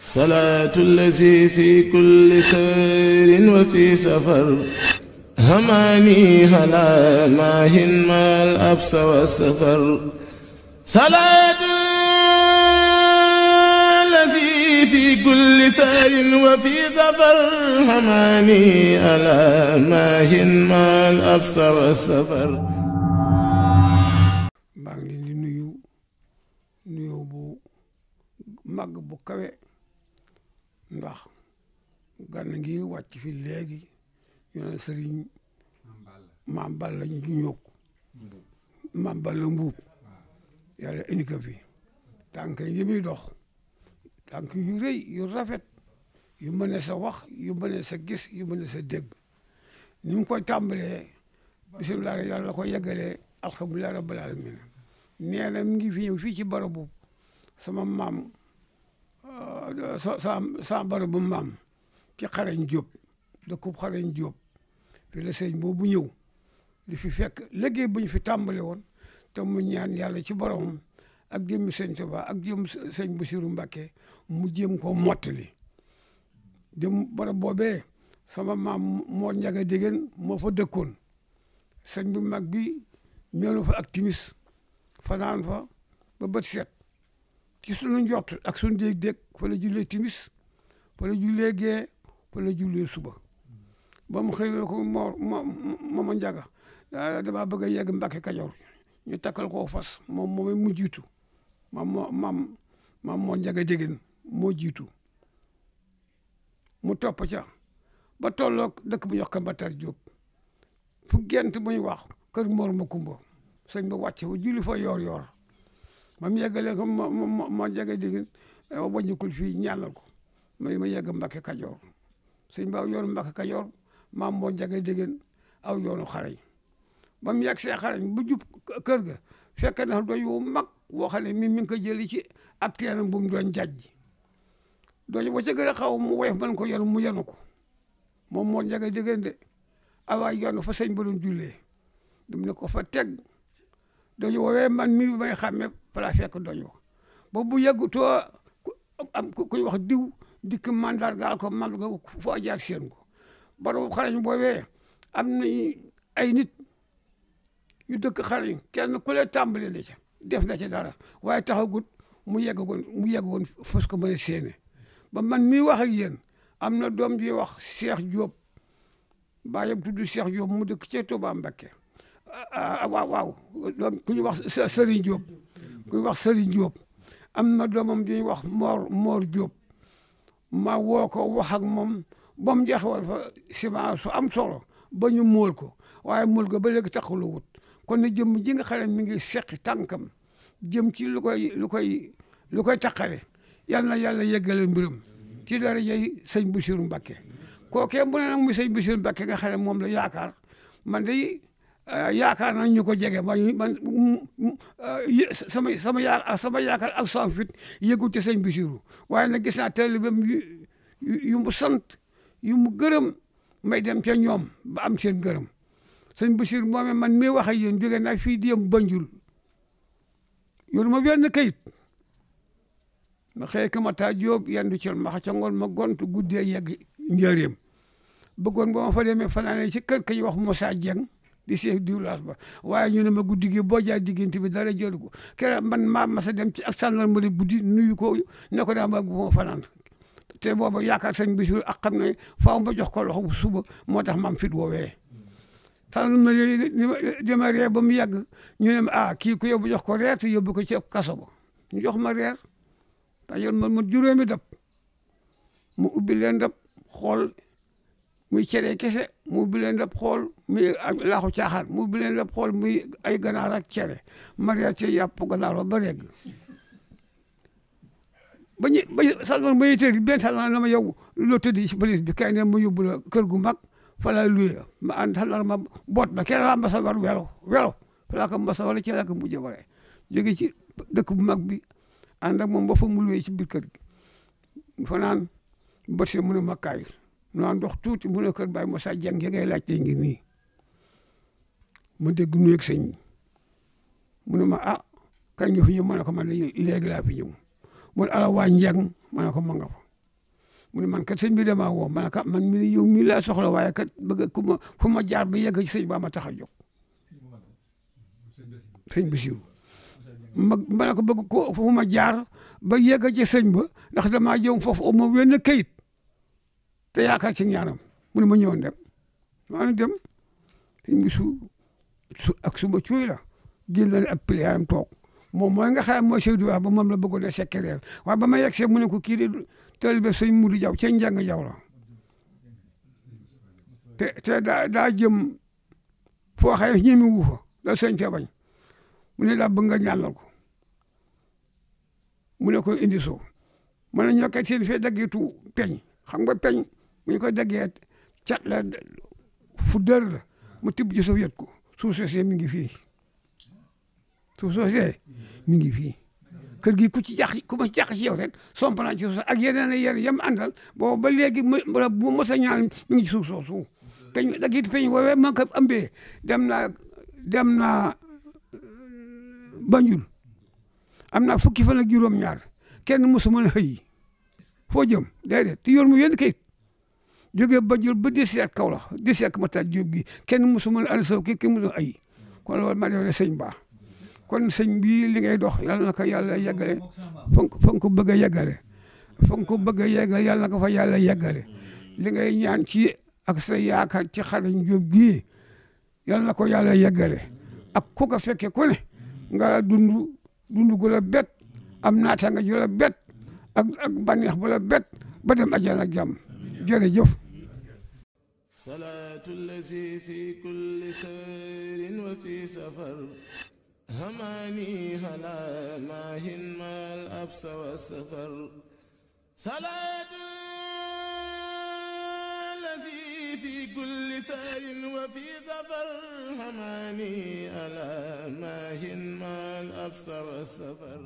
salaatu allazi fi kulli sayrin wa fi safar hamaani halaa maahin maal absa wa safar salaatu allazi fi kulli sayrin wa fi safar hamaani halaa maahin maal absa wa safar. maa ngi leen di nuyu nuyoo bu màgg bu kawe ndax gan ngi wàcc fi léegi ñu ne sëriñ Maam Balla ñu ñëw Maam Balla Mbuub yàlla indi ko fi tànk yi muy dox tànk yu rëy yu rafet yu mën sa wax yu mën sa gis yu mën sa dégg ni mu koy tàmbalee bisimilah yàlla la ko yeggalee alhamdulilah rabbil alamin nee na mi ngi fi ñëw fii ci barabu sama maam sa barabu maam ci Xarañ Jóob dëkkub Xarañ Jóob fi la sëñ boobu ñëw di fi fekk liggéey bu ñu fi tàmbale woon te mu ñaan yàlla ci boromam ak jëmmi sëñ Tuubaa ak jëm sëñ Basiru Mbàkke mu jéem ko mottali dem barab boobee sama maam moo njaga dégéen moo fa dëkkoon sëñ bu mag bi ñëw fa ak timis fanaan fa ba bët set ci sunu njort ak sunu dégg-dégg fa la jullee timis fa la jullee gee fa la jullee suba ba mu xëyee ko mooma njaga dama bëgg a yegg Mbàkke Kajoor ñu takkal koo fas moom mu jiitu maam moo njaga dégéen moo jiitu mu topp ca ba tolloog dëkk bu ñuy wax Kambatar Jóob fu gent muy wax kër Mor Makumba sëñ ba wàcc ba julli fa yor ba mu yeggalee ko moo njaga dégéen wàññikul fii ñaanal ko ma yegg Mbàkke Kajoor sëñ ba yoonu Mbàkke Kajoor maam moo njaga dégéen aw yoonu Xarañ ba mu yegg see Xarañ bu jub kër ga fekk na doy wu mag woo xam ne mi ngi ko jëli ci ab teenam bu mu doon jajji doy ba ca gën a xaw mu woyof mën ko yor mu yenu ko moom moo njaga dégéen de awaay yoonu fa sëñ ba doon jullee dum ne ko fa teg doy woowee man mi may xàmme fa laa fekk doy wo ba bu yëggutoo am kuy wax diw dikk mandargaal ko man nga foo jaar seen ko barabu Xarañ boobee am na ay nit yu dëkk Xarañ kenn ku lee tàmbali na ca def na ca dara waaye taxagut mu yeggoon fas ko mën a séene ba man mii wax ak yéen am na doom ji wax Cheikh Diop baayam tudd Cheikh Diop mu dëkk ca Touba Mbakke waaw doom ku ñuy wax Serigne Diop ku ñuy wax Serigne Diop am na doomam di wax Mor Diop ma woo ko wax ak moom ba mu jeexawal fa ciment su am solo ba ñu móol ko waaye móol ko ba léegi taxalu wut kon ne jëm ji nga xam ne mi ngi seqi tànkam jëm ci lu koy taqale yal na yàlla yeggale mbiram ci dara jey sëñ Bassirou Mbacké kookee bu ne nag muy sëñ Bassirou Mbacké nga xam ne moom la yaakaar man day yaakaar nañ ñu ko jege man sama yaakaar ak sama fit yëgul ci sëñ Bassirou waaye nag gis naa taalibeem yu mu sant yu mu gërëm may dem ca ñoom ba am seen gërëm sëñ Bassirou moomee man mii wax ak yéen jóge naa fii di yem Banjul yoru ma benn kayit ma xëy ka ma taa Jóob yendu ci ma xa ca ngoon ma gontu guddee yegg njëriñam bëggoon ba ma fa demee fanaane ci kër ka ñu wax Moussa Dieng di chef du village ba waaye ñu ne ma guddi gi boo jaay diggante bi dara jëlu ko keroog man maa masa dem ci ak gendarmerie guddi nuyu ko ne ko daa ma bu ma fanaan te booba yaakaar sëñ Bassirou ak xam ne faaw ma jox ko loxo bu suba moo tax maam fit woowee gendarmerie dama reer ba mu yàgg ñu ne ma kii ku yóbbu jox ko reer te yóbbu ko ci kaso ba ñu jox ma reer te yoon ma juróomi dab mu ubbi leen dab xool muy cere kese mu ubbi leen dab xool muy laaxu caaxaan mu ubbi leen dab xool muy ay ganaar ak cere ma reer ci yàpp ganaar ba regg ba salman ma yitteeri benn salman na ma yow loo tëddi ci police bi kay ne ma yóbbu la kër gu mag fa laa luye ma ànd salman ma boot ma kenn laa ma sa war welo fa laa ko masa wala ci laa ko mujjee waree jóge ci dëkk bu mag bi ànd ak moom ba fa mu luye ci biir kër gi fa naan bët si mu ne ma kaay mu naan dox tuuti mu ne kër Baye Moussa Dieng ngay laajte ngi nii ma dégg nuyu ak sëñ mu ne ma kañ nga fi ñëw ma ne ko man léegi laa fi ñëw mu ne ala waa Njeng ma ne ko ma nga fa mu ne man kat sëñ bi damaa woo man kat man mi yow mii laa soxla waaye kat bëgg ku ma fu ma jaar ba yegg ci sëñ ba ma tax a jóg sëñ Bassirou ma ne ko bëgg ko fu ma jaar ba yegg ci sëñ ba ndax damaa jëm foofu ma wenn kayit te yaakaar ci ñaanam mu ne ma ñëwoon dem maa dem sëñ bi su ak suba cuuy la génn na ak pliam toog moom mooy nga xam mooy Seydou wax ba moom la bëggoon a sekkereer waaye ba ma yegg see mu ne ko kii de taalibe sëñ Mudu Jaw ca njàng jaw la te daa jëm foo xëy ñemi wu fa da sëñ ca bañ mu ne daa bëgg nga ñaanal ko mu ne ko indi soo mu ne ñoo kat seen fee daggitu peñ xam nga peñ bu ñu ko daggee cat la fu dër la mu tibb ci suuf yet ko suuf soosee mi ngi fii suuf soosee mi ngi fii kër gi ku ci jax ku ma ci jax ci yow rek somp naa ci suuf ak yeneen yar yam àndal boobu ba léegi bu mos a ñaan mi ngi ci suuf soosu peñ daggitu peñ woowee ma ko ëmbee dem naa Banjul am naa fukki fan ak juróom-ñaar kenn mosu mën a xëy foo jëm déedéet te yor mu yenn kayit jógee Banjul ba 17 Kaolack 17 Matar Diop gi kenn mosu mën a ànd saw kenn mosu ay kon loolu ma def ne sëñ Ba kon sëñ bii li ngay dox yàlla na ko yàlla yeggale fa nga ko bëgg a yeggale fa nga ko bëgg a yeggale yàlla na ko fa yàlla yeggale li ngay ñaan ci ak sa yaakaar ci Xarañ Diop gii yàlla na ko yàlla yeggale ak ku ko fekke ku ne nga dund gu la bet am naataanga ju la bet ak bànneex bu la bet ba dem ajjana ak jàmm jërëjëf salaatu allazi fi kulli sayrin wa fi safar hamani hala maahin mal absa wa safar salaatu allazi fi kulli sayrin wa fi safar hamani hala maahin mal absa wa safar